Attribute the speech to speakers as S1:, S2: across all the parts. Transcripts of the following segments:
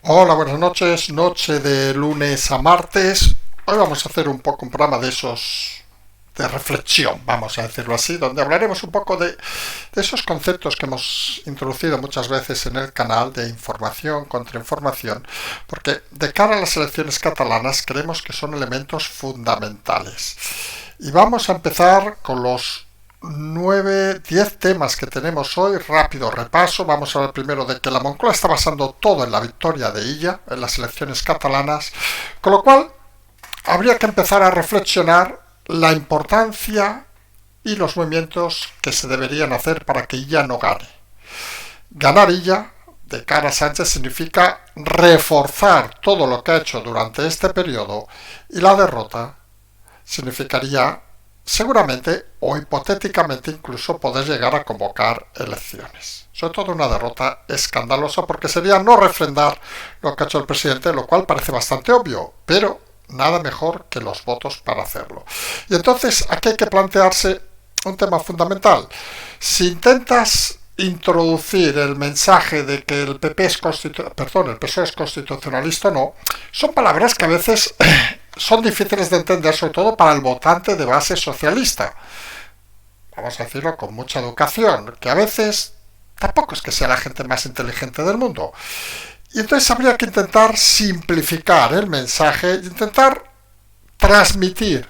S1: Hola, buenas noches, noche de lunes a martes. Hoy vamos a hacer un poco un programa de esos de reflexión, vamos a decirlo así, donde hablaremos un poco de esos conceptos que hemos introducido muchas veces en el canal de información, contrainformación, porque de cara a las elecciones catalanas creemos que son elementos fundamentales. Y vamos a empezar con los 10 temas que tenemos hoy. Rápido repaso. Vamos a ver primero de que la Moncloa está basando todo en la victoria de Illa en las elecciones catalanas, con lo cual habría que empezar a reflexionar la importancia y los movimientos que se deberían hacer para que Illa no gane. Ganar Illa de cara a Sánchez significa reforzar todo lo que ha hecho durante este periodo, y la derrota significaría seguramente o hipotéticamente incluso poder llegar a convocar elecciones. Sobre todo una derrota escandalosa, porque sería no refrendar lo que ha hecho el presidente, lo cual parece bastante obvio, pero nada mejor que los votos para hacerlo. Y entonces aquí hay que plantearse un tema fundamental. Si intentas introducir el mensaje de que el el PSOE es constitucionalista o no, son palabras que a veces son difíciles de entender, sobre todo para el votante de base socialista. Vamos a decirlo con mucha educación, que a veces tampoco es que sea la gente más inteligente del mundo. Y entonces habría que intentar simplificar el mensaje, intentar transmitir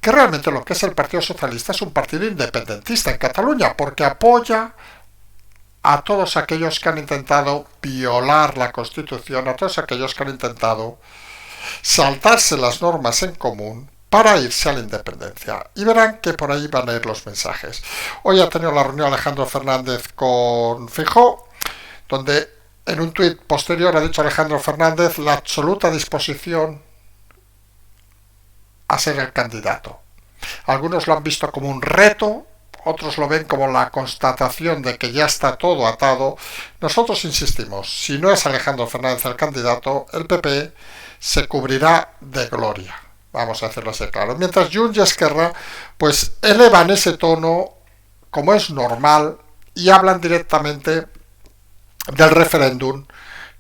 S1: que realmente lo que es el Partido Socialista es un partido independentista en Cataluña, porque apoya a todos aquellos que han intentado violar la Constitución, a todos aquellos que han intentado saltarse las normas en común para irse a la independencia. Y verán que por ahí van a ir los mensajes. Hoy ha tenido la reunión Alejandro Fernández con Feijóo, donde en un tuit posterior ha dicho Alejandro Fernández la absoluta disposición a ser el candidato. Algunos lo han visto como un reto, otros lo ven como la constatación de que ya está todo atado. Nosotros insistimos, si no es Alejandro Fernández el candidato, el PP se cubrirá de gloria. Vamos a hacerlo así claro. Mientras Junts y Esquerra pues elevan ese tono como es normal y hablan directamente del referéndum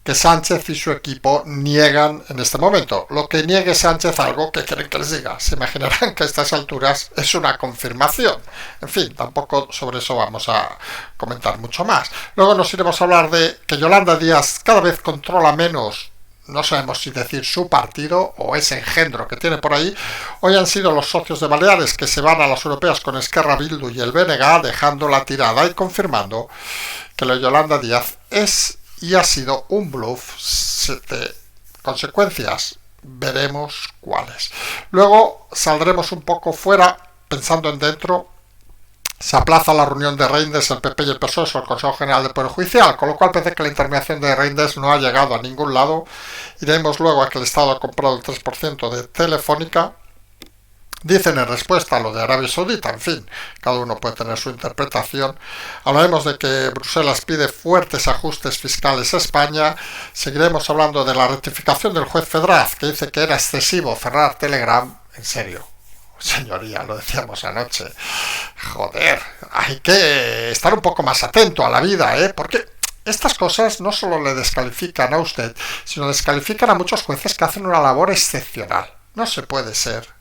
S1: que Sánchez y su equipo niegan en este momento. Lo que niegue Sánchez, algo que quieren que les diga. Se imaginarán que a estas alturas es una confirmación. En fin, tampoco sobre eso vamos a comentar mucho más. Luego nos iremos a hablar de que Yolanda Díaz cada vez controla menos, no sabemos si decir su partido o ese engendro que tiene por ahí. Hoy han sido los socios de Baleares que se van a las europeas con Esquerra, Bildu y el BNG, dejando la tirada y confirmando que lo de Yolanda Díaz es y ha sido un bluff de consecuencias. Veremos cuáles. Luego saldremos un poco fuera, pensando en dentro. Se aplaza la reunión de Reinders, el PP y el PSOE sobre el Consejo General del Poder Judicial, con lo cual parece que la intervención de Reinders no ha llegado a ningún lado. Iremos luego a que el Estado ha comprado el 3% de Telefónica. Dicen en respuesta a lo de Arabia Saudita, en fin, cada uno puede tener su interpretación. Hablaremos de que Bruselas pide fuertes ajustes fiscales a España. Seguiremos hablando de la rectificación del juez Fedraz, que dice que era excesivo cerrar Telegram. En serio, señoría, lo decíamos anoche. Joder, hay que estar un poco más atento a la vida, porque estas cosas no solo le descalifican a usted, sino descalifican a muchos jueces que hacen una labor excepcional. No se puede ser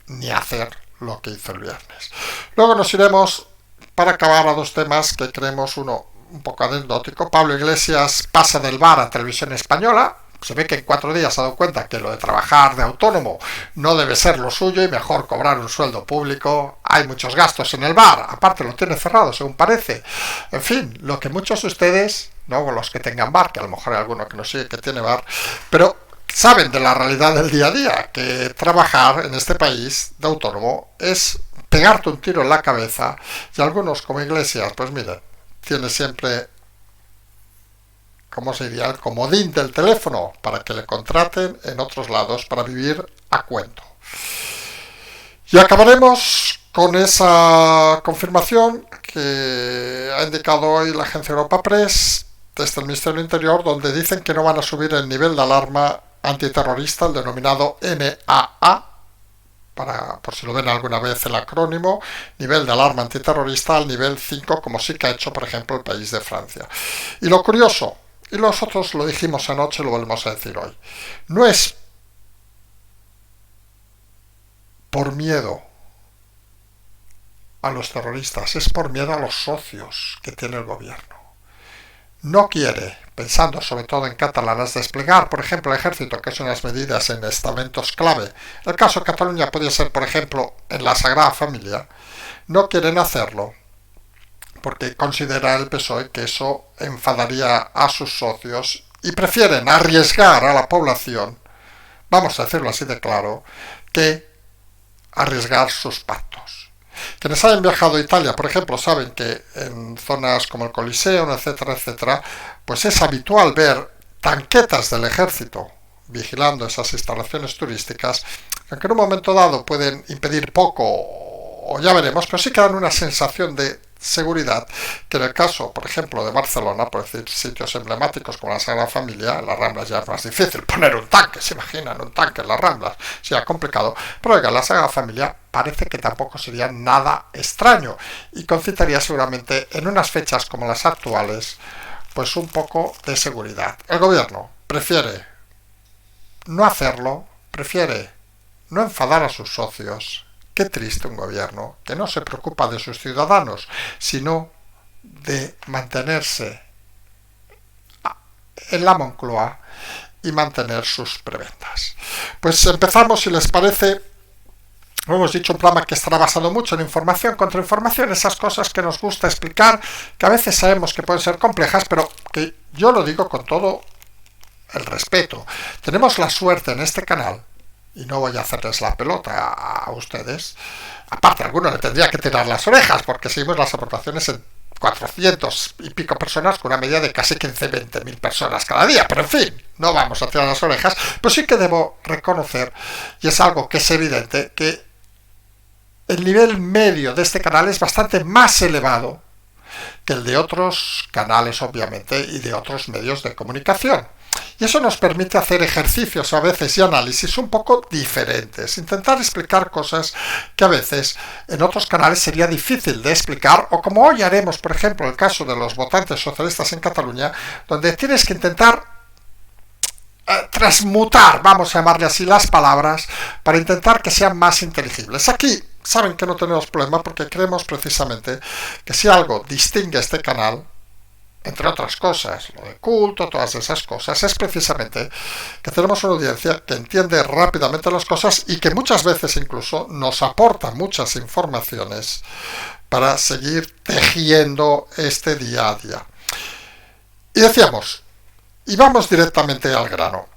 S1: ni hacer lo que hizo el viernes. Luego nos iremos, para acabar, a dos temas que creemos, uno un poco anecdótico. Pablo Iglesias pasa del bar a Televisión Española. Se ve que en 4 días se ha dado cuenta que lo de trabajar de autónomo no debe ser lo suyo y mejor cobrar un sueldo público. Hay muchos gastos en el bar, aparte lo tiene cerrado según parece. En fin, lo que muchos de ustedes, no los que tengan bar, que a lo mejor hay alguno que no sigue que tiene bar, pero saben de la realidad del día a día, que trabajar en este país de autónomo es pegarte un tiro en la cabeza, y algunos como Iglesias, pues miren, tiene siempre, ¿cómo se diría?, el comodín del teléfono para que le contraten en otros lados para vivir a cuento. Y acabaremos con esa confirmación que ha indicado hoy la agencia Europa Press desde el Ministerio del Interior, donde dicen que no van a subir el nivel de alarma antiterrorista, el denominado NAA, por si lo ven alguna vez el acrónimo, nivel de alarma antiterrorista, al nivel 5, como sí que ha hecho, por ejemplo, el país de Francia. Y lo curioso y nosotros lo dijimos anoche y lo volvemos a decir hoy. No es por miedo a los terroristas, es por miedo a los socios que tiene el gobierno. No quiere, pensando sobre todo en catalanas, desplegar, por ejemplo, el ejército, que es unas medidas en estamentos clave. El caso de Cataluña podría ser, por ejemplo, en la Sagrada Familia. No quieren hacerlo porque considera el PSOE que eso enfadaría a sus socios y prefieren arriesgar a la población, vamos a decirlo así de claro, que arriesgar sus pactos. Quienes hayan viajado a Italia, por ejemplo, saben que en zonas como el Coliseo, etcétera, etcétera, pues es habitual ver tanquetas del ejército vigilando esas instalaciones turísticas, que en un momento dado pueden impedir poco, o ya veremos, pero sí que dan una sensación de seguridad, que en el caso, por ejemplo, de Barcelona, por decir sitios emblemáticos como la Sagrada Familia, en las Ramblas ya es más difícil poner un tanque, se imaginan un tanque en las Ramblas, sería complicado, pero oiga, la Sagrada Familia parece que tampoco sería nada extraño y concitaría seguramente en unas fechas como las actuales, pues un poco de seguridad. El gobierno prefiere no hacerlo, prefiere no enfadar a sus socios. Qué triste un gobierno que no se preocupa de sus ciudadanos, sino de mantenerse en la Moncloa y mantener sus prebendas. Pues empezamos, si les parece. Hemos dicho un programa que estará basado mucho en información, contrainformación, esas cosas que nos gusta explicar, que a veces sabemos que pueden ser complejas, pero que yo lo digo con todo el respeto. Tenemos la suerte en este canal, y no voy a hacerles la pelota a ustedes, aparte alguno le tendría que tirar las orejas, porque seguimos las aportaciones en 400 y pico personas, con una media de casi 15-20 mil personas cada día, pero en fin, no vamos a tirar las orejas, pero sí que debo reconocer, y es algo que es evidente, que el nivel medio de este canal es bastante más elevado que el de otros canales, obviamente, y de otros medios de comunicación. Y eso nos permite hacer ejercicios a veces y análisis un poco diferentes, intentar explicar cosas que a veces en otros canales sería difícil de explicar, o como hoy haremos, por ejemplo, el caso de los votantes socialistas en Cataluña, donde tienes que intentar transmutar, vamos a llamarle así, las palabras para intentar que sean más inteligibles. Aquí saben que no tenemos problema porque creemos precisamente que si algo distingue este canal, entre otras cosas, lo de culto, todas esas cosas, es precisamente que tenemos una audiencia que entiende rápidamente las cosas y que muchas veces incluso nos aporta muchas informaciones para seguir tejiendo este día a día. Y decíamos, y vamos directamente al grano,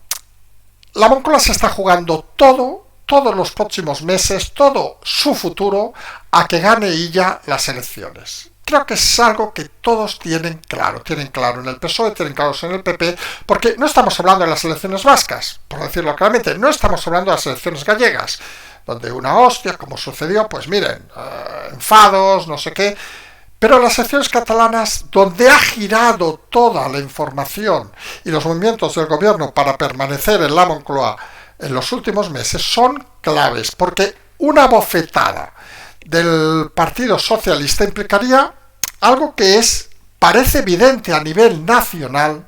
S1: la Moncloa se está jugando todos los próximos meses, todo su futuro, a que gane ella las elecciones. Creo que es algo que todos tienen claro en el PSOE, tienen claros en el PP, porque no estamos hablando de las elecciones vascas, por decirlo claramente, no estamos hablando de las elecciones gallegas, donde una hostia, como sucedió, pues miren, enfados, no sé qué, pero las elecciones catalanas, donde ha girado toda la información y los movimientos del gobierno para permanecer en la Moncloa en los últimos meses, son claves, porque una bofetada del Partido Socialista implicaría algo que parece evidente a nivel nacional,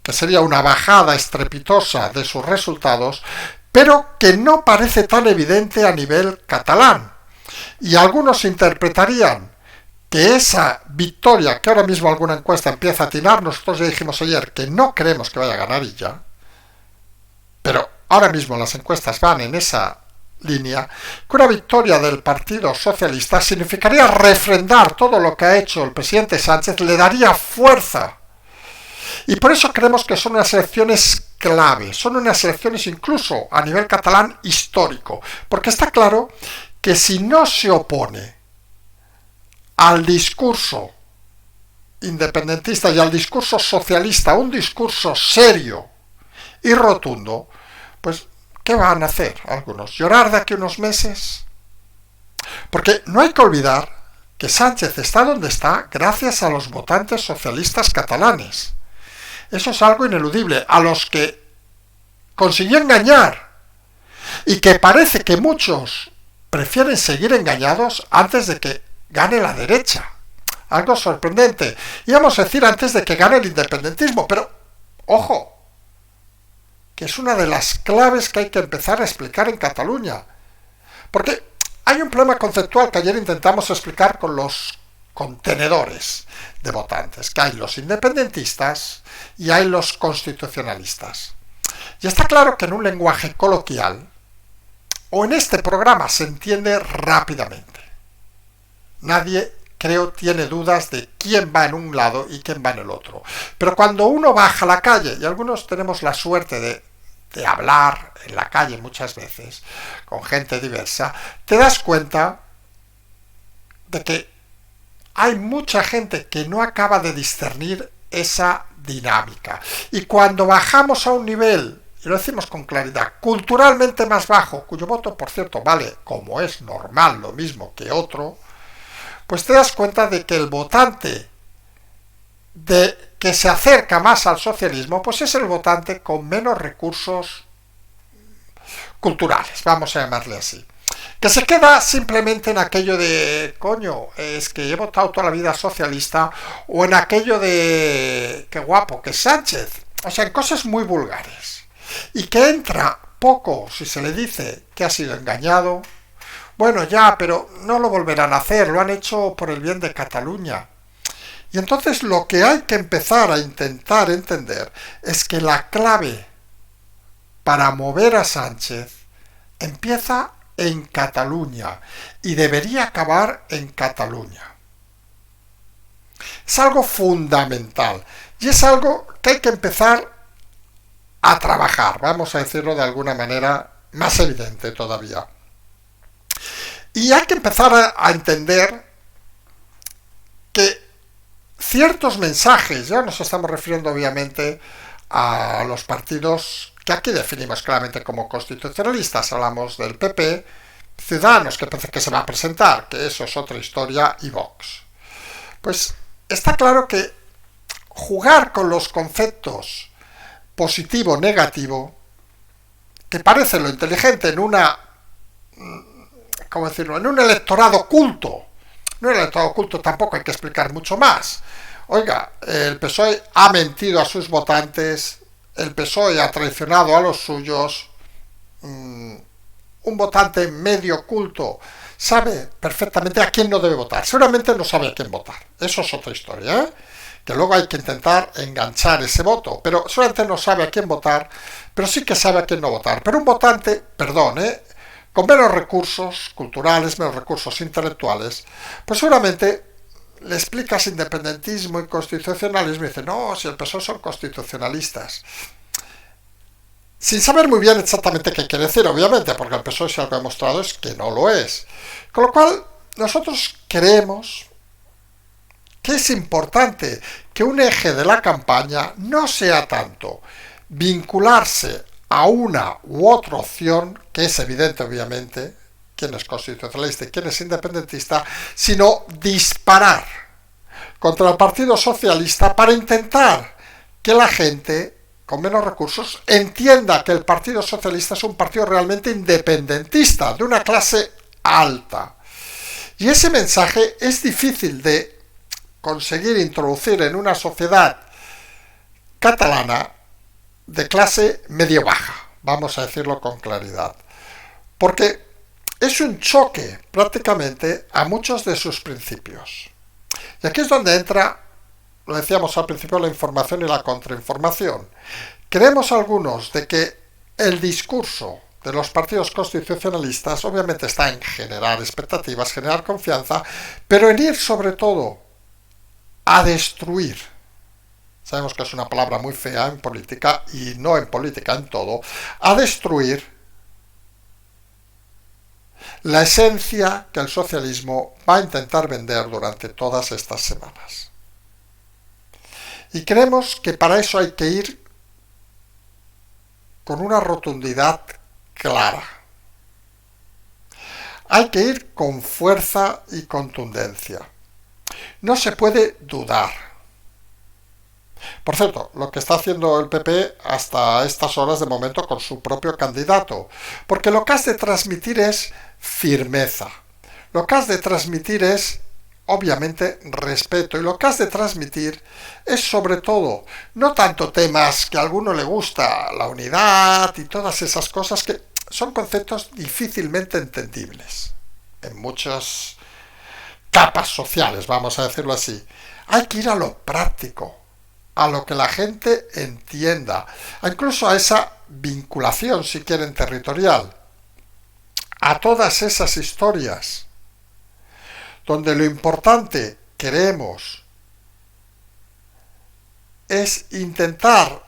S1: que sería una bajada estrepitosa de sus resultados, pero que no parece tan evidente a nivel catalán. Y algunos interpretarían que esa victoria, que ahora mismo alguna encuesta empieza a atinar, nosotros ya dijimos ayer que no creemos que vaya a ganar ella, pero ahora mismo las encuestas van en esa línea, que una victoria del Partido Socialista significaría refrendar todo lo que ha hecho el presidente Sánchez, le daría fuerza. Y por eso creemos que son unas elecciones clave, son unas elecciones incluso a nivel catalán histórico, porque está claro que si no se opone al discurso independentista y al discurso socialista, un discurso serio y rotundo, pues ¿qué van a hacer algunos? ¿Llorar de aquí unos meses? Porque no hay que olvidar que Sánchez está donde está gracias a los votantes socialistas catalanes. Eso es algo ineludible, a los que consiguió engañar y que parece que muchos prefieren seguir engañados antes de que gane la derecha. algo sorprendente. Íbamos a decir antes de que gane el independentismo, pero ojo, que es una de las claves que hay que empezar a explicar en Cataluña. Porque hay un problema conceptual que ayer intentamos explicar con los contenedores de votantes, que hay los independentistas y hay los constitucionalistas. Y está claro que en un lenguaje coloquial o en este programa se entiende rápidamente. Nadie, creo, tiene dudas de quién va en un lado y quién va en el otro. Pero cuando uno baja a la calle, y algunos tenemos la suerte de hablar en la calle muchas veces con gente diversa, te das cuenta de que hay mucha gente que no acaba de discernir esa dinámica. Y cuando bajamos a un nivel, y lo decimos con claridad, culturalmente más bajo, cuyo voto, por cierto, vale, como es normal, lo mismo que otro, pues te das cuenta de que el votante que se acerca más al socialismo, pues es el votante con menos recursos culturales, vamos a llamarle así. Que se queda simplemente en aquello de, coño, es que he votado toda la vida socialista, o en aquello de, qué guapo, que es Sánchez. O sea, en cosas muy vulgares. Y que entra poco si se le dice que ha sido engañado. Bueno, ya, pero no lo volverán a hacer, lo han hecho por el bien de Cataluña. Y entonces lo que hay que empezar a intentar entender es que la clave para mover a Sánchez empieza en Cataluña y debería acabar en Cataluña. Es algo fundamental y es algo que hay que empezar a trabajar, vamos a decirlo de alguna manera más evidente todavía. Y hay que empezar a entender que ciertos mensajes, ya nos estamos refiriendo obviamente a los partidos que aquí definimos claramente como constitucionalistas, hablamos del PP, Ciudadanos, que parece que se va a presentar, que eso es otra historia, y Vox. Pues está claro que jugar con los conceptos positivo-negativo, que parece lo inteligente en una, ¿cómo decirlo?, en un electorado culto. No, el electorado culto tampoco hay que explicar mucho más. Oiga, el PSOE ha mentido a sus votantes, el PSOE ha traicionado a los suyos. Un votante medio culto sabe perfectamente a quién no debe votar. Seguramente no sabe a quién votar. Eso es otra historia, ¿eh? Que luego hay que intentar enganchar ese voto. Pero seguramente no sabe a quién votar, pero sí que sabe a quién no votar. Pero un votante, perdón, con menos recursos culturales, menos recursos intelectuales, pues seguramente le explicas independentismo y constitucionalismo y dice, no, si el PSOE son constitucionalistas. Sin saber muy bien exactamente qué quiere decir, obviamente, porque el PSOE si algo ha demostrado es que no lo es. Con lo cual, nosotros creemos que es importante que un eje de la campaña no sea tanto vincularse a una u otra opción, que es evidente, obviamente, quién es constitucionalista y quién es independentista, sino disparar contra el Partido Socialista para intentar que la gente con menos recursos entienda que el Partido Socialista es un partido realmente independentista, de una clase alta. Y ese mensaje es difícil de conseguir introducir en una sociedad catalana de clase medio-baja, vamos a decirlo con claridad. Porque es un choque prácticamente a muchos de sus principios. Y aquí es donde entra, lo decíamos al principio, la información y la contrainformación. Creemos algunos de que el discurso de los partidos constitucionalistas obviamente está en generar expectativas, generar confianza, pero en ir sobre todo a destruir. Sabemos que es una palabra muy fea en política y no en política, en todo, a destruir la esencia que el socialismo va a intentar vender durante todas estas semanas. Y creemos que para eso hay que ir con una rotundidad clara. Hay que ir con fuerza y contundencia. No se puede dudar. Por cierto, lo que está haciendo el PP hasta estas horas de momento con su propio candidato, porque lo que has de transmitir es firmeza. Lo que has de transmitir es obviamente respeto, y lo que has de transmitir es sobre todo, no tanto temas que a alguno le gusta, la unidad y todas esas cosas que son conceptos difícilmente entendibles en muchas capas sociales, vamos a decirlo así. Hay que ir a lo práctico, a lo que la gente entienda, incluso a esa vinculación, si quieren, territorial, a todas esas historias donde lo importante, creemos, es intentar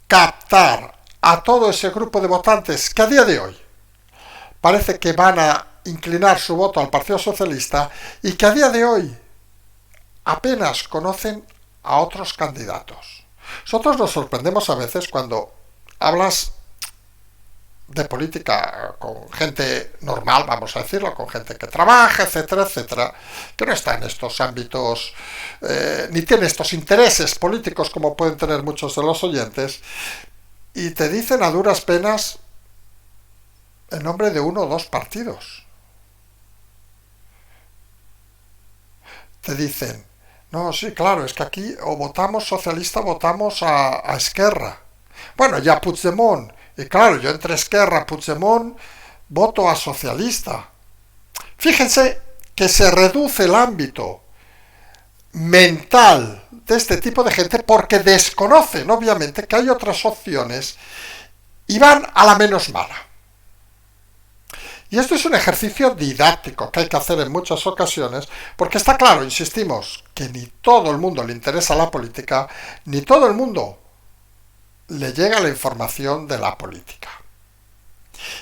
S1: captar a todo ese grupo de votantes que a día de hoy parece que van a inclinar su voto al Partido Socialista y que a día de hoy apenas conocen a otros candidatos. Nosotros nos sorprendemos a veces cuando hablas de política con gente normal, vamos a decirlo, con gente que trabaja, etcétera, etcétera, que no está en estos ámbitos, ni tiene estos intereses políticos como pueden tener muchos de los oyentes, y te dicen a duras penas el nombre de uno o dos partidos. Te dicen, no, sí, claro, es que aquí o votamos socialista o votamos a Esquerra. Bueno, ya Puigdemont. Y claro, yo entre Esquerra, Puigdemont, voto a socialista. Fíjense que se reduce el ámbito mental de este tipo de gente porque desconocen, obviamente, que hay otras opciones y van a la menos mala. Y esto es un ejercicio didáctico que hay que hacer en muchas ocasiones, porque está claro, insistimos, que ni todo el mundo le interesa la política, ni todo el mundo le llega la información de la política.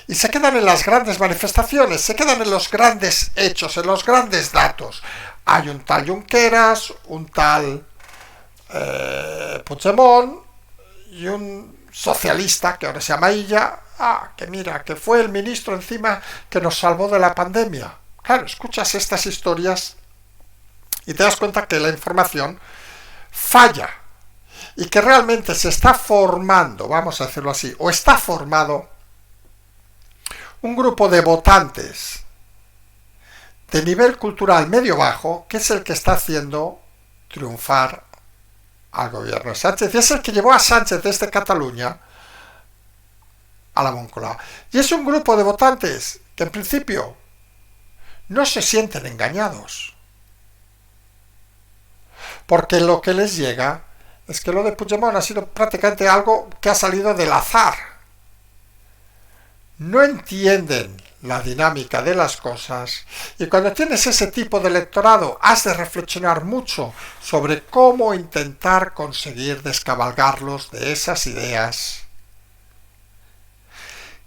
S1: Y se quedan en las grandes manifestaciones, se quedan en los grandes hechos, en los grandes datos. Hay un tal Junqueras, un tal Puigdemont y un socialista que ahora se llama Illa, que mira, que fue el ministro encima que nos salvó de la pandemia. Claro, escuchas estas historias y te das cuenta que la información falla y que realmente se está formando, vamos a decirlo así, o está formado un grupo de votantes de nivel cultural medio-bajo que es el que está haciendo triunfar al gobierno de Sánchez y es el que llevó a Sánchez desde Cataluña a la Moncloa. Y es un grupo de votantes que en principio no se sienten engañados, porque lo que les llega es que lo de Puigdemont ha sido prácticamente algo que ha salido del azar. No entienden la dinámica de las cosas y cuando tienes ese tipo de electorado has de reflexionar mucho sobre cómo intentar conseguir descabalgarlos de esas ideas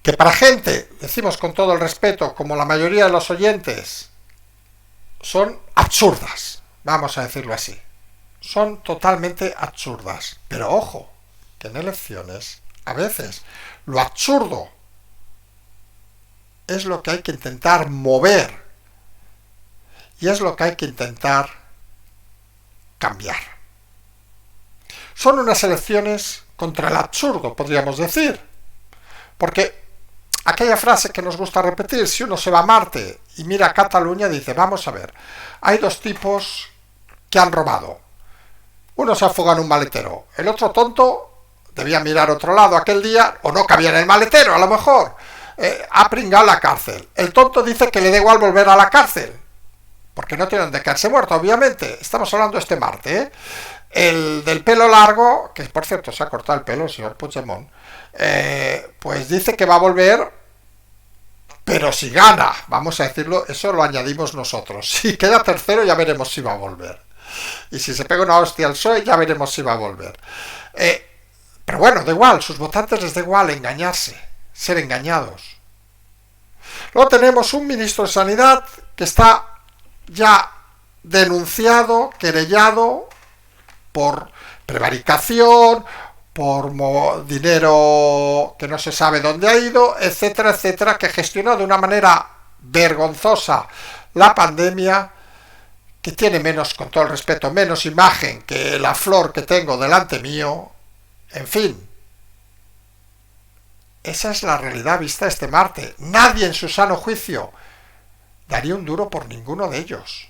S1: que para gente, decimos con todo el respeto, como la mayoría de los oyentes, son absurdas, vamos a decirlo así. Son totalmente absurdas. Pero ojo, que en elecciones, a veces, lo absurdo es lo que hay que intentar mover y es lo que hay que intentar cambiar. Son unas elecciones contra el absurdo, podríamos decir, porque aquella frase que nos gusta repetir, si uno se va a Marte y mira a Cataluña, dice, vamos a ver, hay dos tipos que han robado. Uno se ha fugado en un maletero, el otro tonto debía mirar otro lado aquel día, o no cabía en el maletero, a lo mejor, ha pringado la cárcel. El tonto dice que le da igual volver a la cárcel, porque no tienen de quedarse muerto, obviamente. Estamos hablando este Marte, ¿eh? El del pelo largo, que por cierto se ha cortado el pelo el señor Puigdemont, pues dice que va a volver, pero si gana, vamos a decirlo, eso lo añadimos nosotros. Si queda tercero ya veremos si va a volver. Y si se pega una hostia al PSOE ya veremos si va a volver. Pero bueno, da igual, sus votantes les da igual engañarse, ser engañados. Luego tenemos un ministro de Sanidad que está ya denunciado, querellado por prevaricación, por dinero que no se sabe dónde ha ido, etcétera, etcétera, que gestionó de una manera vergonzosa la pandemia, que tiene menos, con todo el respeto, menos imagen que la flor que tengo delante mío. En fin, esa es la realidad vista este Marte. Nadie en su sano juicio daría un duro por ninguno de ellos.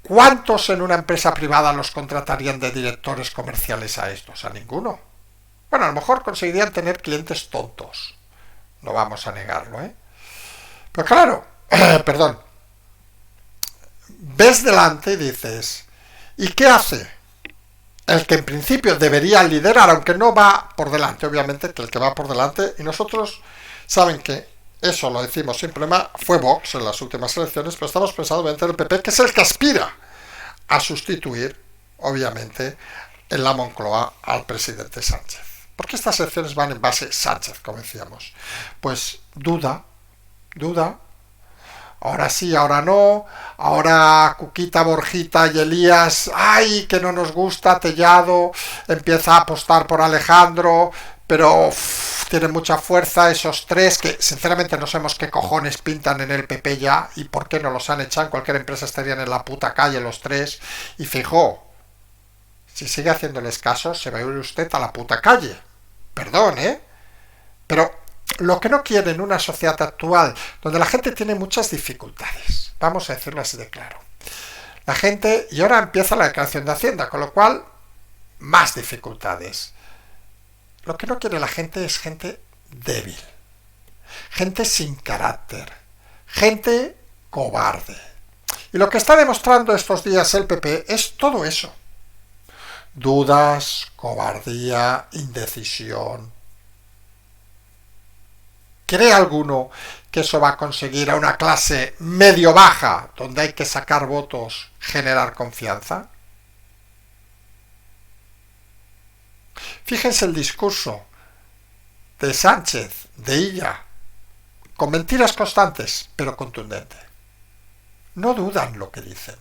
S1: ¿Cuántos en una empresa privada los contratarían de directores comerciales a estos? A ninguno. Bueno, a lo mejor conseguirían tener clientes tontos. No vamos a negarlo, ¿eh? Pero claro, perdón, ves delante y dices, ¿y qué hace? El que en principio debería liderar, aunque no va por delante, obviamente que el que va por delante, y nosotros saben que eso lo decimos siempre más, fue Vox en las últimas elecciones, pero estamos pensando en el PP, que es el que aspira a sustituir, obviamente, en la Moncloa al presidente Sánchez. Porque estas elecciones van en base Sánchez, como decíamos. Pues duda, ahora sí, ahora no, ahora Cuquita, Borjita y Elías, ¡ay, que no nos gusta! Tellado empieza a apostar por Alejandro, pero tienen mucha fuerza esos tres que sinceramente no sabemos qué cojones pintan en el PP ya y por qué no los han echado. En cualquier empresa estarían en la puta calle los tres. Y fijó, si sigue haciéndoles caso, se va a ir usted a la puta calle. Perdón, ¿eh? Pero lo que no quiere en una sociedad actual, donde la gente tiene muchas dificultades, vamos a decirlo así de claro. La gente, y ahora empieza la declaración de Hacienda, con lo cual, más dificultades. Lo que no quiere la gente es gente débil, gente sin carácter, gente cobarde. Y lo que está demostrando estos días el PP es todo eso. Dudas, cobardía, indecisión. ¿Cree alguno que eso va a conseguir a una clase medio-baja, donde hay que sacar votos, generar confianza? Fíjense el discurso de Sánchez, de Illa, con mentiras constantes, pero contundente. No dudan lo que dicen.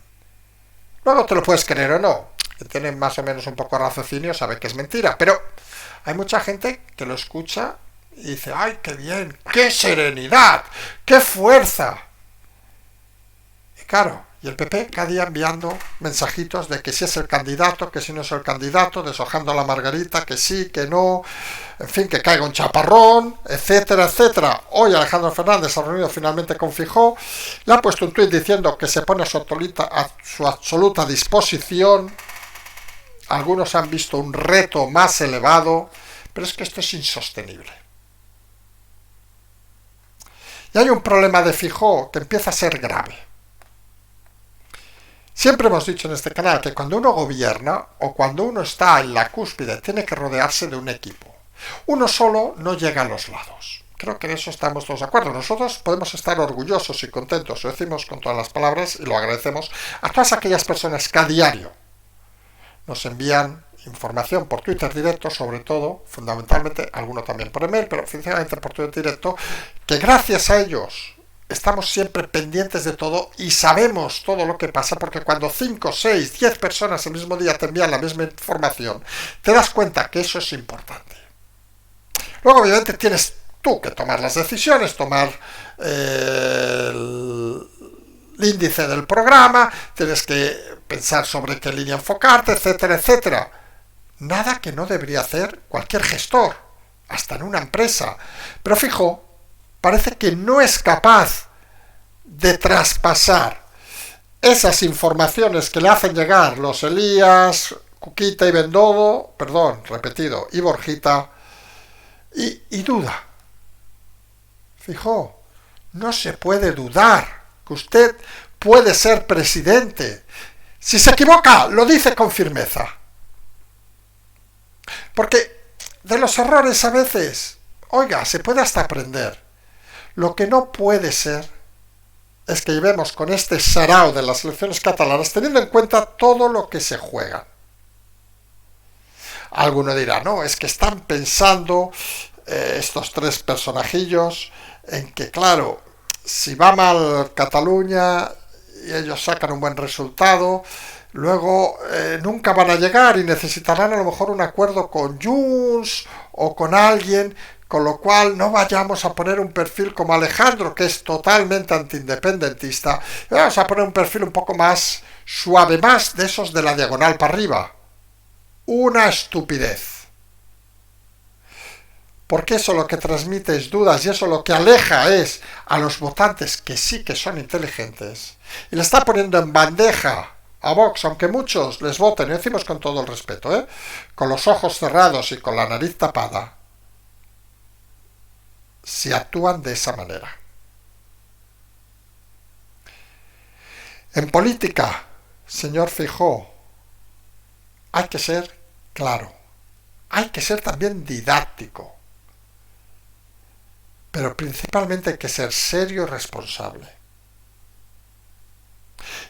S1: Luego te lo puedes creer o no. Que tienen más o menos un poco de raciocinio, sabe que es mentira. Pero hay mucha gente que lo escucha y dice, ¡ay, qué bien! ¡Qué serenidad! ¡Qué fuerza! Y claro, y el PP cada día enviando mensajitos de que si es el candidato, que si no es el candidato, deshojando la margarita, que sí, que no, en fin, que caiga un chaparrón, etcétera, etcétera. Hoy Alejandro Fernández se ha reunido finalmente con Feijóo, le ha puesto un tuit diciendo que se pone a su absoluta disposición. Algunos han visto un reto más elevado, pero es que esto es insostenible. Y hay un problema de Feijóo que empieza a ser grave. Siempre hemos dicho en este canal que cuando uno gobierna o cuando uno está en la cúspide tiene que rodearse de un equipo. Uno solo no llega a los lados. Creo que en eso estamos todos de acuerdo. Nosotros podemos estar orgullosos y contentos, lo decimos con todas las palabras y lo agradecemos a todas aquellas personas que a diario nos envían información por Twitter directo, sobre todo, fundamentalmente, alguno también por email, pero principalmente por Twitter directo, que gracias a ellos estamos siempre pendientes de todo y sabemos todo lo que pasa, porque cuando 5, 6, 10 personas el mismo día te envían la misma información, te das cuenta que eso es importante. Luego, obviamente, tienes tú que tomar las decisiones, tomar el índice del programa, tienes que pensar sobre qué línea enfocarte, etcétera, etcétera. Nada que no debería hacer cualquier gestor, hasta en una empresa. Pero Feijóo parece que no es capaz de traspasar esas informaciones que le hacen llegar los Elías, Cuquita y Bendodo, y Borjita, y duda. Feijóo, no se puede dudar que usted puede ser presidente. Si se equivoca, lo dice con firmeza. Porque de los errores a veces, oiga, se puede hasta aprender. Lo que no puede ser es que llevemos con este sarao de las elecciones catalanas teniendo en cuenta todo lo que se juega. Alguno dirá, no, es que están pensando estos tres personajillos en que, claro, si va mal Cataluña y ellos sacan un buen resultado, luego nunca van a llegar y necesitarán a lo mejor un acuerdo con Junts o con alguien, con lo cual no vayamos a poner un perfil como Alejandro, que es totalmente antiindependentista, vamos a poner un perfil un poco más suave, más de esos de la diagonal para arriba. Una estupidez. Porque eso lo que transmite es dudas y eso lo que aleja a los votantes que sí que son inteligentes y le está poniendo en bandeja a Vox, aunque muchos les voten, y decimos con todo el respeto, con los ojos cerrados y con la nariz tapada, si actúan de esa manera. En política, señor Feijóo, hay que ser claro, hay que ser también didáctico, pero principalmente hay que ser serio y responsable.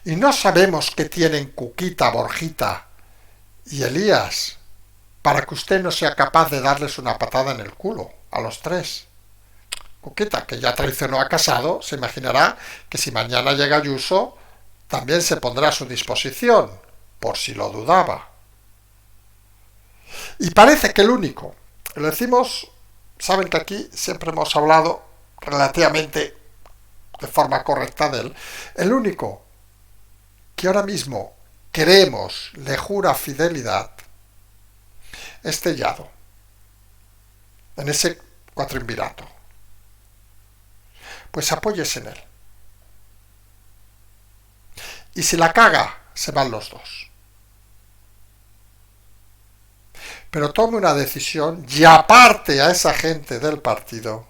S1: Y no sabemos qué tienen Cuquita, Borjita y Elías para que usted no sea capaz de darles una patada en el culo a los tres. Cuquita, que ya traicionó a Casado, se imaginará que si mañana llega Ayuso, también se pondrá a su disposición, por si lo dudaba. Y parece que el único, lo decimos, saben que aquí siempre hemos hablado relativamente de forma correcta de él, el único que ahora mismo creemos le jura fidelidad es Tellado, en ese cuatriunvirato. Pues apóyese en él. Y si la caga, se van los dos. Pero tome una decisión y aparte a esa gente del partido,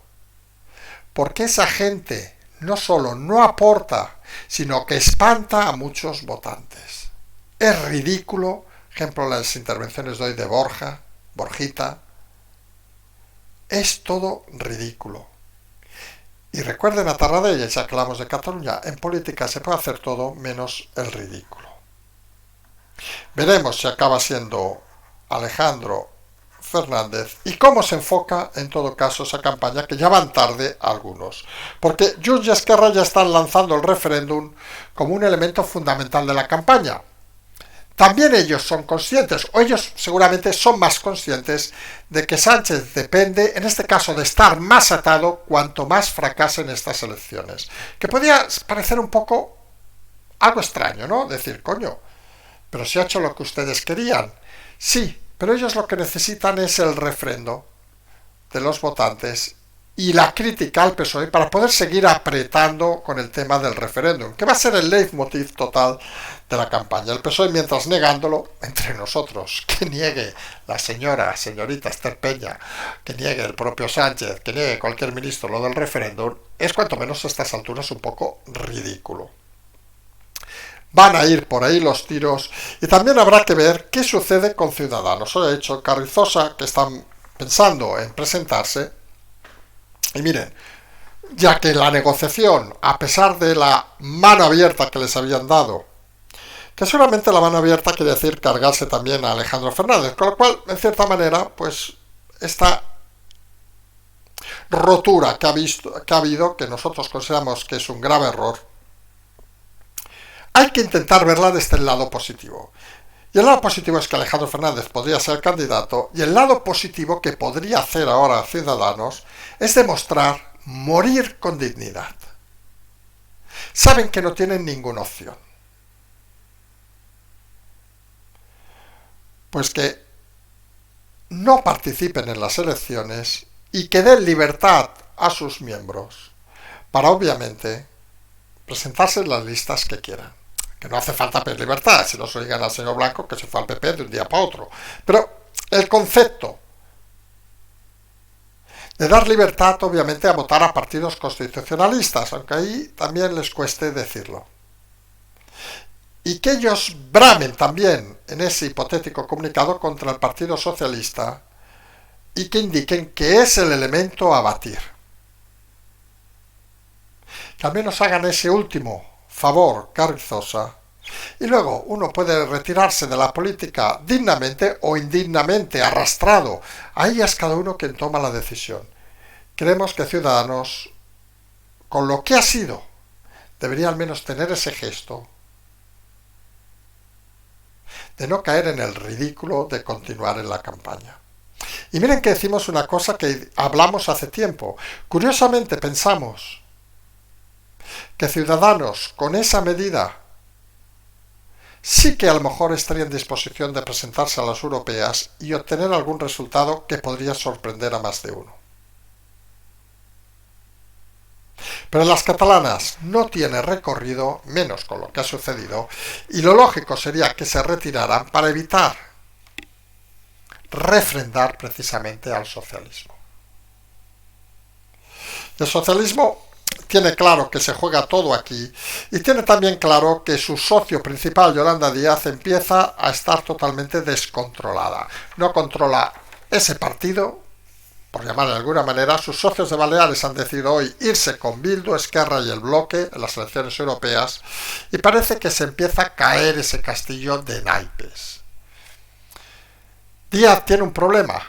S1: porque esa gente no solo no aporta, sino que espanta a muchos votantes. Es ridículo, ejemplo las intervenciones de hoy de Borjita, es todo ridículo. Y recuerden a Tarradella, ya que hablamos de Cataluña, en política se puede hacer todo menos el ridículo. Veremos si acaba siendo Alejandro Fernández y cómo se enfoca en todo caso esa campaña, que ya van tarde algunos, porque Junts y Esquerra ya están lanzando el referéndum como un elemento fundamental de la campaña. También ellos son conscientes, o ellos seguramente son más conscientes, de que Sánchez depende, en este caso, de estar más atado cuanto más fracasen estas elecciones. Que podría parecer un poco algo extraño, ¿no? Decir, coño, pero si ha hecho lo que ustedes querían. Sí, pero ellos lo que necesitan es el refrendo de los votantes y la crítica al PSOE para poder seguir apretando con el tema del referéndum, que va a ser el leitmotiv total de la campaña. El PSOE, mientras negándolo, entre nosotros, que niegue la señorita Esther Peña, que niegue el propio Sánchez, que niegue cualquier ministro lo del referéndum, es cuanto menos a estas alturas un poco ridículo. Van a ir por ahí los tiros y también habrá que ver qué sucede con Ciudadanos. Hoy ha dicho Carrizosa que están pensando en presentarse. Y miren, ya que la negociación, a pesar de la mano abierta que les habían dado, que seguramente la mano abierta quiere decir cargarse también a Alejandro Fernández, con lo cual, en cierta manera, pues esta rotura que ha habido, que nosotros consideramos que es un grave error, hay que intentar verla desde el lado positivo. Y el lado positivo es que Alejandro Fernández podría ser candidato, y el lado positivo que podría hacer ahora Ciudadanos es demostrar morir con dignidad. Saben que no tienen ninguna opción. Pues que no participen en las elecciones y que den libertad a sus miembros para, obviamente, presentarse en las listas que quieran. Que no hace falta pedir libertad, si no se digan al señor Blanco que se fue al PP de un día para otro. Pero el concepto de dar libertad, obviamente, a votar a partidos constitucionalistas, aunque ahí también les cueste decirlo. Y que ellos bramen también en ese hipotético comunicado contra el Partido Socialista y que indiquen que es el elemento a batir. Que al menos hagan ese último favor, Carrizosa, y luego uno puede retirarse de la política dignamente o indignamente, arrastrado. Ahí es cada uno quien toma la decisión. Creemos que Ciudadanos, con lo que ha sido, debería al menos tener ese gesto de no caer en el ridículo de continuar en la campaña. Y miren que decimos una cosa que hablamos hace tiempo. Curiosamente pensamos que Ciudadanos, con esa medida, sí que a lo mejor estaría en disposición de presentarse a las europeas y obtener algún resultado que podría sorprender a más de uno. Pero en las catalanas no tiene recorrido, menos con lo que ha sucedido, y lo lógico sería que se retiraran para evitar refrendar precisamente al socialismo. El socialismo tiene claro que se juega todo aquí y tiene también claro que su socio principal, Yolanda Díaz, empieza a estar totalmente descontrolada. No controla ese partido, por llamarlo de alguna manera. Sus socios de Baleares han decidido hoy irse con Bildu, Esquerra y el Bloque en las elecciones europeas y parece que se empieza a caer ese castillo de naipes. Díaz tiene un problema,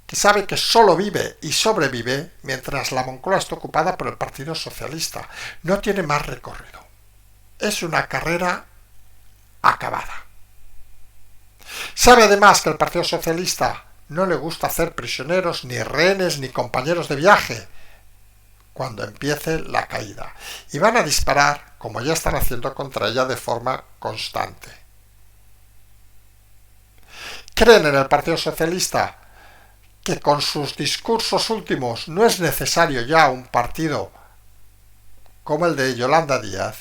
S1: que sabe que solo vive y sobrevive mientras la Moncloa está ocupada por el Partido Socialista. No tiene más recorrido. Es una carrera acabada. Sabe además que el Partido Socialista no le gusta hacer prisioneros, ni rehenes, ni compañeros de viaje cuando empiece la caída. Y van a disparar, como ya están haciendo, contra ella de forma constante. ¿Creen en el Partido Socialista que con sus discursos últimos no es necesario ya un partido como el de Yolanda Díaz?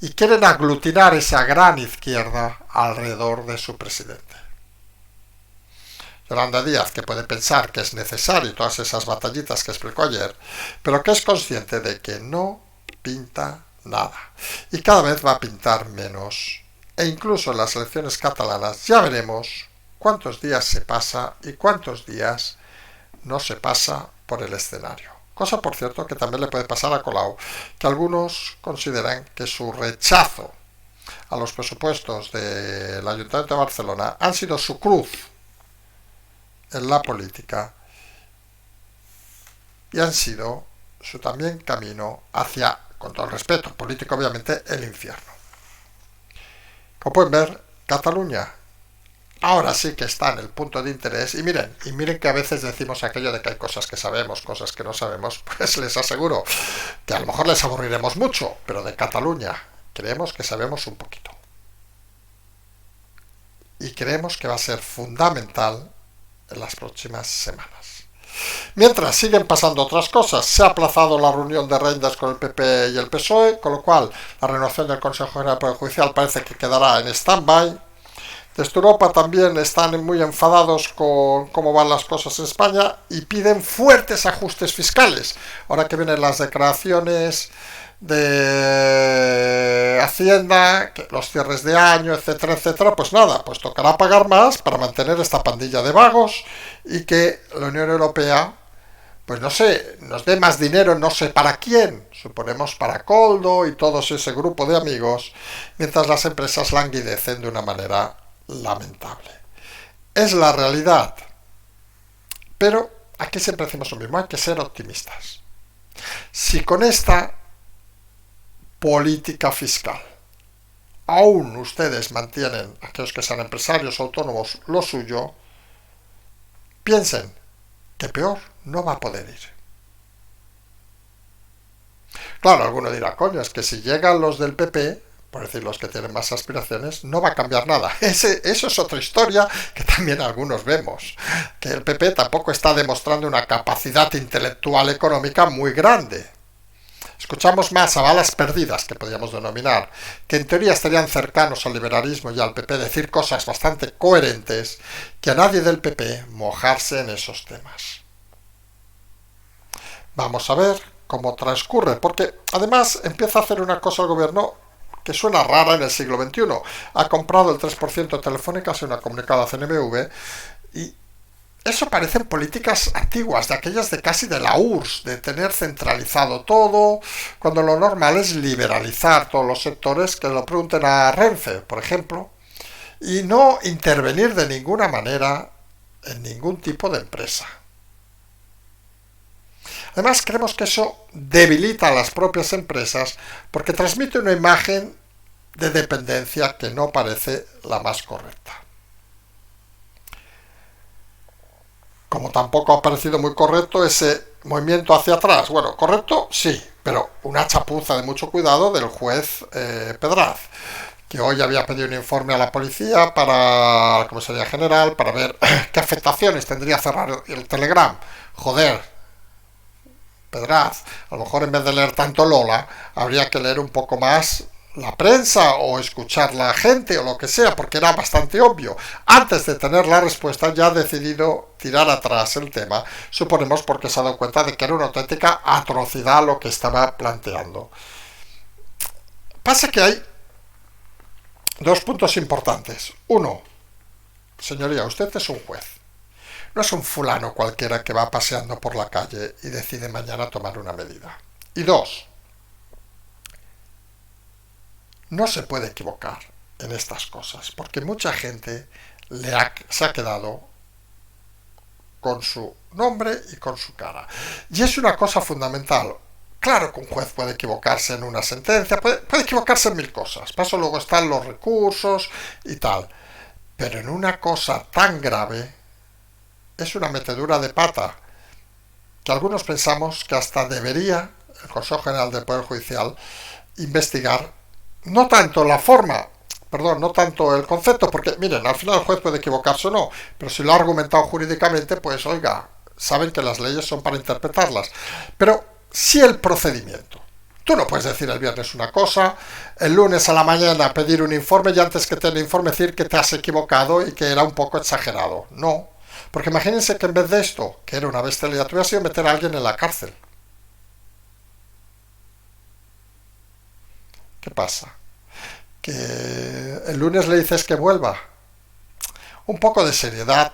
S1: Y quieren aglutinar esa gran izquierda alrededor de su presidente. Yolanda Díaz, que puede pensar que es necesario todas esas batallitas que explicó ayer, pero que es consciente de que no pinta nada. Y cada vez va a pintar menos. E incluso en las elecciones catalanas ya veremos cuántos días se pasa y cuántos días no se pasa por el escenario. Cosa, por cierto, que también le puede pasar a Colau, que algunos consideran que su rechazo a los presupuestos del Ayuntamiento de Barcelona han sido su cruz en la política y han sido su también camino hacia, con todo el respeto político obviamente, el infierno. Como pueden ver, Cataluña ahora sí que está en el punto de interés y miren que a veces decimos aquello de que hay cosas que sabemos, cosas que no sabemos, pues les aseguro que a lo mejor les aburriremos mucho, pero de Cataluña creemos que sabemos un poquito. Y creemos que va a ser fundamental en las próximas semanas. Mientras siguen pasando otras cosas, se ha aplazado la reunión de Rendas con el PP y el PSOE, con lo cual la renovación del Consejo General del Poder Judicial parece que quedará en stand-by. Desde Europa también están muy enfadados con cómo van las cosas en España y piden fuertes ajustes fiscales. Ahora que vienen las declaraciones de Hacienda, los cierres de año, etcétera, etcétera, pues nada, pues tocará pagar más para mantener esta pandilla de vagos y que la Unión Europea, pues no sé, nos dé más dinero, no sé para quién, suponemos para Coldo y todo ese grupo de amigos, mientras las empresas languidecen de una manera lamentable. Es la realidad. Pero aquí siempre decimos lo mismo, hay que ser optimistas. Si con esta política fiscal aún ustedes mantienen, aquellos que sean empresarios autónomos, lo suyo, piensen que peor no va a poder ir. Claro, alguno dirá, coño, es que si llegan los del PP, por decir los que tienen más aspiraciones, no va a cambiar nada. Eso es otra historia que también algunos vemos. Que el PP tampoco está demostrando una capacidad intelectual económica muy grande. Escuchamos más a balas perdidas, que podríamos denominar, que en teoría estarían cercanos al liberalismo y al PP decir cosas bastante coherentes, que a nadie del PP mojarse en esos temas. Vamos a ver cómo transcurre, porque además empieza a hacer una cosa el gobierno que suena rara en el siglo XXI. Ha comprado el 3% de Telefónica, se ha comunicado a CNMV, y eso parecen políticas antiguas, de aquellas de casi de la URSS, de tener centralizado todo, cuando lo normal es liberalizar todos los sectores, que lo pregunten a Renfe, por ejemplo, y no intervenir de ninguna manera en ningún tipo de empresa. Además, creemos que eso debilita a las propias empresas porque transmite una imagen de dependencia que no parece la más correcta. Como tampoco ha parecido muy correcto ese movimiento hacia atrás. Bueno, correcto, sí, pero una chapuza de mucho cuidado del juez Pedraz, que hoy había pedido un informe a la policía, para la Comisaría General, para ver qué afectaciones tendría cerrar el Telegram. Joder, Pedraz. A lo mejor en vez de leer tanto Lola, habría que leer un poco más la prensa o escuchar la gente o lo que sea, porque era bastante obvio. Antes de tener la respuesta ya ha decidido tirar atrás el tema, suponemos porque se ha dado cuenta de que era una auténtica atrocidad lo que estaba planteando. Pasa que hay dos puntos importantes. Uno, señoría, usted es un juez. No es un fulano cualquiera que va paseando por la calle y decide mañana tomar una medida. Y dos, no se puede equivocar en estas cosas, porque mucha gente se ha quedado con su nombre y con su cara. Y es una cosa fundamental. Claro que un juez puede equivocarse en una sentencia, puede equivocarse en mil cosas. Para eso luego están los recursos y tal. Pero en una cosa tan grave es una metedura de pata que algunos pensamos que hasta debería el Consejo General del Poder Judicial investigar no tanto la forma, no tanto el concepto, porque miren, al final el juez puede equivocarse o no, pero si lo ha argumentado jurídicamente, pues oiga, saben que las leyes son para interpretarlas, pero sí el procedimiento. Tú no puedes decir el viernes una cosa, el lunes a la mañana pedir un informe y antes que te el informe decir que te has equivocado y que era un poco exagerado. No, porque imagínense que en vez de esto, que era una bestialidad, hubiera sido meter a alguien en la cárcel. ¿Qué pasa? Que el lunes le dices que vuelva. Un poco de seriedad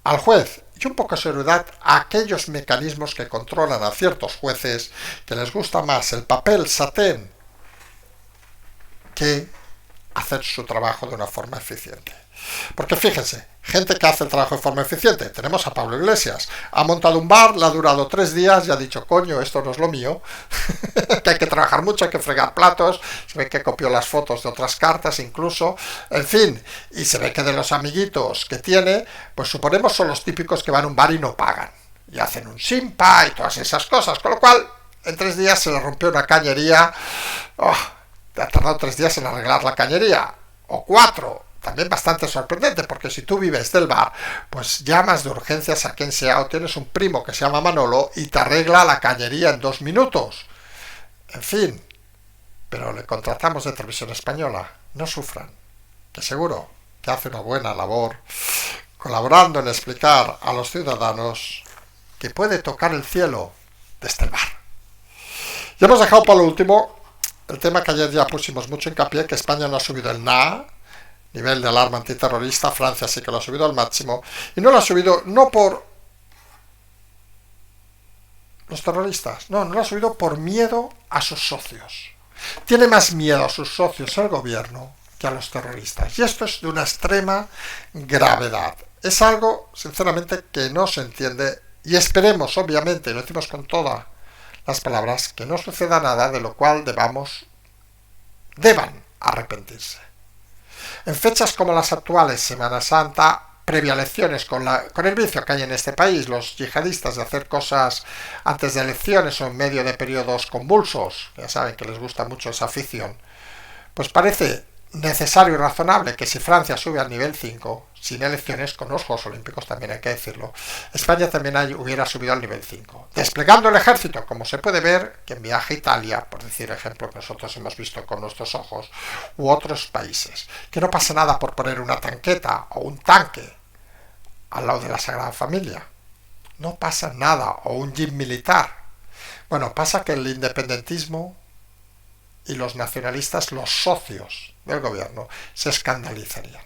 S1: al juez y un poco de seriedad a aquellos mecanismos que controlan a ciertos jueces que les gusta más el papel satén que hacer su trabajo de una forma eficiente. Porque fíjense, gente que hace el trabajo de forma eficiente. Tenemos a Pablo Iglesias. Ha montado un bar, le ha durado 3 días y ha dicho, coño, esto no es lo mío. Que hay que trabajar mucho, hay que fregar platos. Se ve que copió las fotos de otras cartas incluso. En fin, y se ve que de los amiguitos que tiene, pues suponemos son los típicos que van a un bar y no pagan. Y hacen un simpa y todas esas cosas. Con lo cual, en 3 días se le rompió una cañería. Ha tardado 3 días en arreglar la cañería. O 4. También bastante sorprendente, porque si tú vives del bar, pues llamas de urgencias a quien sea o tienes un primo que se llama Manolo y te arregla la cañería en 2 minutos. En fin, pero le contratamos de Televisión Española. No sufran, que seguro que hace una buena labor colaborando en explicar a los ciudadanos que puede tocar el cielo desde el bar. Ya hemos dejado para lo último el tema que ayer ya pusimos mucho hincapié, que España no ha subido el NAA, nivel de alarma antiterrorista. Francia sí que lo ha subido al máximo, y no lo ha subido no por los terroristas, no lo ha subido por miedo a sus socios. Tiene más miedo a sus socios el gobierno que a los terroristas, y esto es de una extrema gravedad. Es algo, sinceramente, que no se entiende, y esperemos, obviamente, y lo decimos con todas las palabras, que no suceda nada de lo cual deban arrepentirse. En fechas como las actuales, Semana Santa, previa a elecciones, con el vicio que hay en este país, los yihadistas de hacer cosas antes de elecciones o en medio de periodos convulsos, ya saben que les gusta mucho esa afición, pues parece necesario y razonable que si Francia sube al nivel 5, sin elecciones, con los Juegos Olímpicos también hay que decirlo, España también hubiera subido al nivel 5. Desplegando el ejército, como se puede ver, que en viaje a Italia, por decir ejemplo que nosotros hemos visto con nuestros ojos, u otros países. Que no pasa nada por poner una tanqueta o un tanque al lado de la Sagrada Familia. No pasa nada, o un jeep militar. Bueno, pasa que el independentismo y los nacionalistas, los socios del gobierno, se escandalizarían.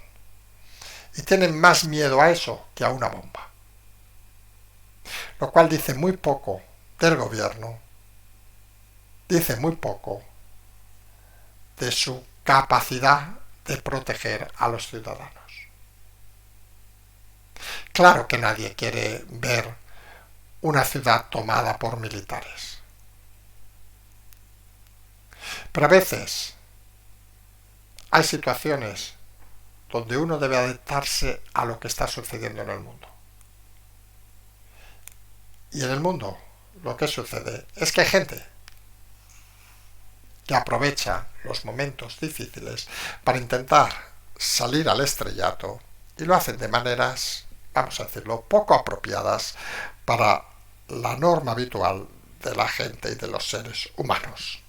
S1: Y tienen más miedo a eso que a una bomba. Lo cual dice muy poco del gobierno, dice muy poco de su capacidad de proteger a los ciudadanos. Claro que nadie quiere ver una ciudad tomada por militares. Pero a veces hay situaciones donde uno debe adaptarse a lo que está sucediendo en el mundo. Y en el mundo lo que sucede es que hay gente que aprovecha los momentos difíciles para intentar salir al estrellato y lo hacen de maneras, vamos a decirlo, poco apropiadas para la norma habitual de la gente y de los seres humanos.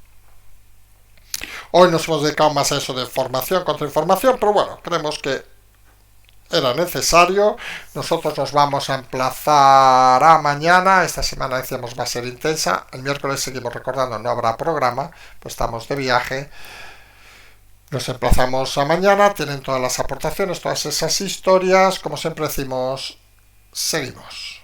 S1: Hoy nos hemos dedicado más a eso de formación contra información, pero bueno, creemos que era necesario. Nosotros nos vamos a emplazar a mañana. Esta semana decíamos va a ser intensa. El miércoles seguimos recordando, no habrá programa, pues estamos de viaje. Nos emplazamos a mañana. Tienen todas las aportaciones, todas esas historias. Como siempre decimos, seguimos.